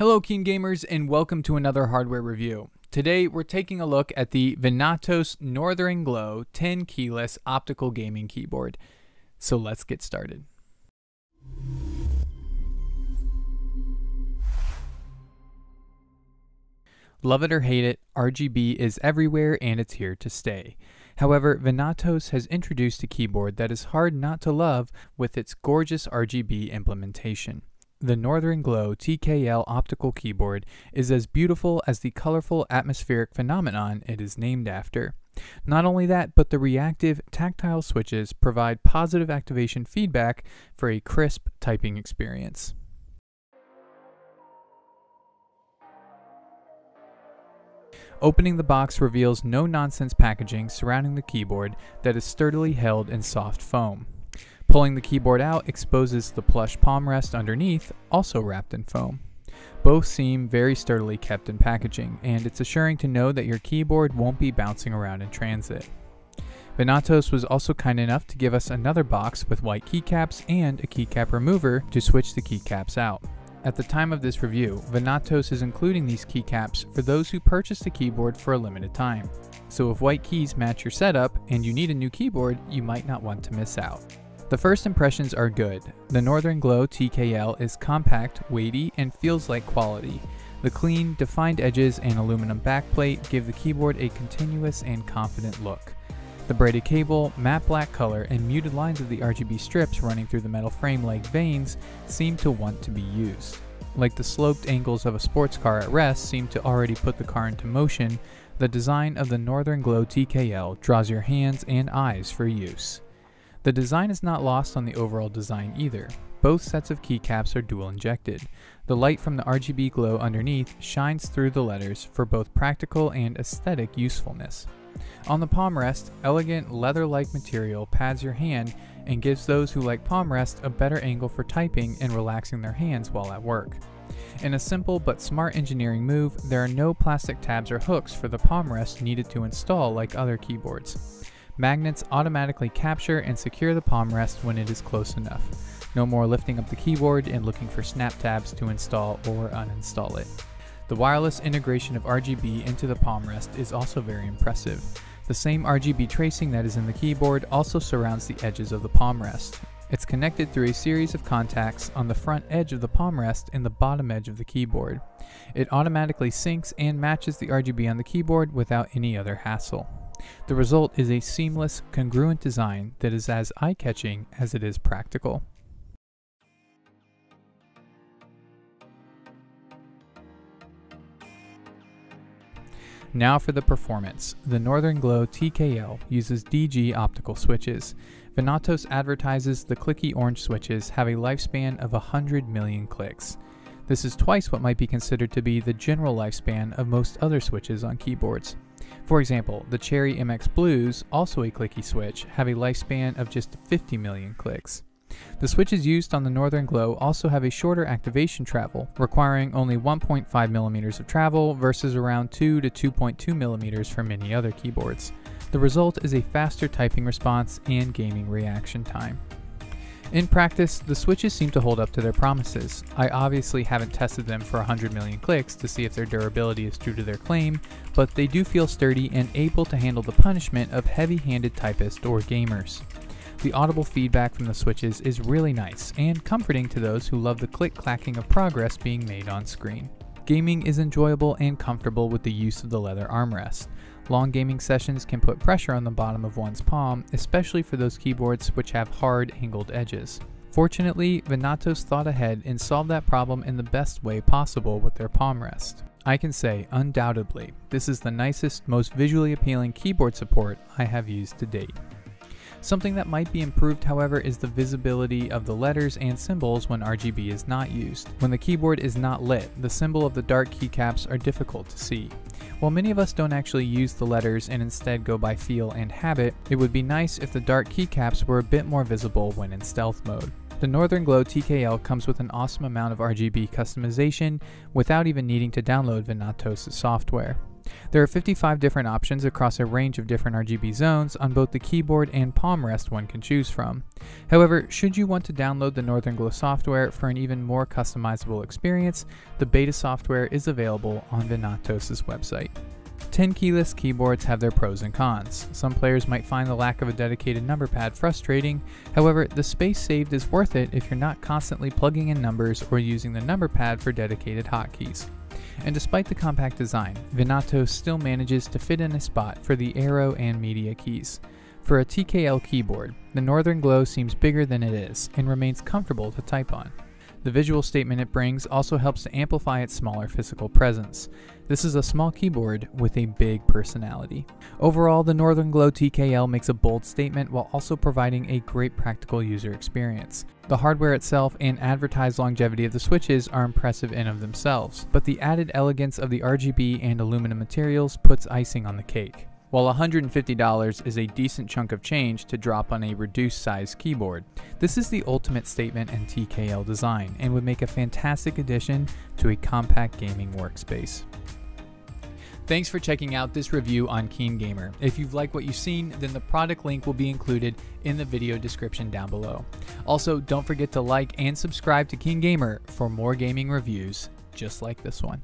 Hello KeenGamers and welcome to another hardware review. Today we're taking a look at the Venatos Northern Glow 10 keyless optical gaming keyboard. So let's get started. Love it or hate it, RGB is everywhere and it's here to stay. However, Venatos has introduced a keyboard that is hard not to love with its gorgeous RGB implementation. The Northern Glow TKL Optical keyboard is as beautiful as the colorful atmospheric phenomenon it is named after. Not only that, but the reactive tactile switches provide positive activation feedback for a crisp typing experience. Opening the box reveals no-nonsense packaging surrounding the keyboard that is sturdily held in soft foam. Pulling the keyboard out exposes the plush palm rest underneath, also wrapped in foam. Both seem very sturdily kept in packaging, and it's assuring to know that your keyboard won't be bouncing around in transit. Venatos was also kind enough to give us another box with white keycaps and a keycap remover to switch the keycaps out. At the time of this review, Venatos is including these keycaps for those who purchase the keyboard for a limited time. So if white keys match your setup and you need a new keyboard, you might not want to miss out. The first impressions are good. The Northern Glow TKL is compact, weighty, and feels like quality. The clean, defined edges and aluminum backplate give the keyboard a continuous and confident look. The braided cable, matte black color, and muted lines of the RGB strips running through the metal frame like veins seem to want to be used. Like the sloped angles of a sports car at rest seem to already put the car into motion, the design of the Northern Glow TKL draws your hands and eyes for use. The design is not lost on the overall design either. Both sets of keycaps are dual injected. The light from the RGB glow underneath shines through the letters for both practical and aesthetic usefulness. On the palm rest, elegant leather-like material pads your hand and gives those who like palm rest a better angle for typing and relaxing their hands while at work. In a simple but smart engineering move, there are no plastic tabs or hooks for the palm rest needed to install like other keyboards. Magnets automatically capture and secure the palm rest when it is close enough. No more lifting up the keyboard and looking for snap tabs to install or uninstall it. The wireless integration of RGB into the palm rest is also very impressive. The same RGB tracing that is in the keyboard also surrounds the edges of the palm rest. It's connected through a series of contacts on the front edge of the palm rest and the bottom edge of the keyboard. It automatically syncs and matches the RGB on the keyboard without any other hassle. The result is a seamless, congruent design that is as eye-catching as it is practical. Now for the performance. The Northern Glow TKL uses DG optical switches. Venatos advertises the clicky orange switches have a lifespan of 100 million clicks. This is twice what might be considered to be the general lifespan of most other switches on keyboards. For example, the Cherry MX Blues, also a clicky switch, have a lifespan of just 50 million clicks. The switches used on the Northern Glow also have a shorter activation travel, requiring only 1.5 millimeters of travel versus around 2 to 2.2 millimeters for many other keyboards. The result is a faster typing response and gaming reaction time. In practice, the switches seem to hold up to their promises. I obviously haven't tested them for 100 million clicks to see if their durability is true to their claim, but they do feel sturdy and able to handle the punishment of heavy-handed typists or gamers. The audible feedback from the switches is really nice and comforting to those who love the click-clacking of progress being made on screen. Gaming is enjoyable and comfortable with the use of the leather armrest. Long gaming sessions can put pressure on the bottom of one's palm, especially for those keyboards which have hard, angled edges. Fortunately, Venatos thought ahead and solved that problem in the best way possible with their palm rest. I can say, undoubtedly, this is the nicest, most visually appealing keyboard support I have used to date. Something that might be improved, however, is the visibility of the letters and symbols when RGB is not used. When the keyboard is not lit, the symbol of the dark keycaps are difficult to see. While many of us don't actually use the letters and instead go by feel and habit, it would be nice if the dark keycaps were a bit more visible when in stealth mode. The Northern Glow TKL comes with an awesome amount of RGB customization without even needing to download Venatos' software. There are 55 different options across a range of different RGB zones on both the keyboard and palm rest one can choose from. However, should you want to download the Northern Glow software for an even more customizable experience, the beta software is available on Venatos' website. 10 keyless keyboards have their pros and cons. Some players might find the lack of a dedicated number pad frustrating. However, the space saved is worth it if you're not constantly plugging in numbers or using the number pad for dedicated hotkeys. And despite the compact design, Venatos still manages to fit in a spot for the arrow and media keys. For a TKL keyboard, the Northern Glow seems bigger than it is and remains comfortable to type on. The visual statement it brings also helps to amplify its smaller physical presence. This is a small keyboard with a big personality. Overall, the Northern Glow TKL makes a bold statement while also providing a great practical user experience. The hardware itself and advertised longevity of the switches are impressive in of themselves, but the added elegance of the RGB and aluminum materials puts icing on the cake. While $150 is a decent chunk of change to drop on a reduced size keyboard, this is the ultimate statement in TKL design and would make a fantastic addition to a compact gaming workspace. Thanks for checking out this review on KeenGamer. If you've liked what you've seen, then the product link will be included in the video description down below. Also, don't forget to like and subscribe to KeenGamer for more gaming reviews just like this one.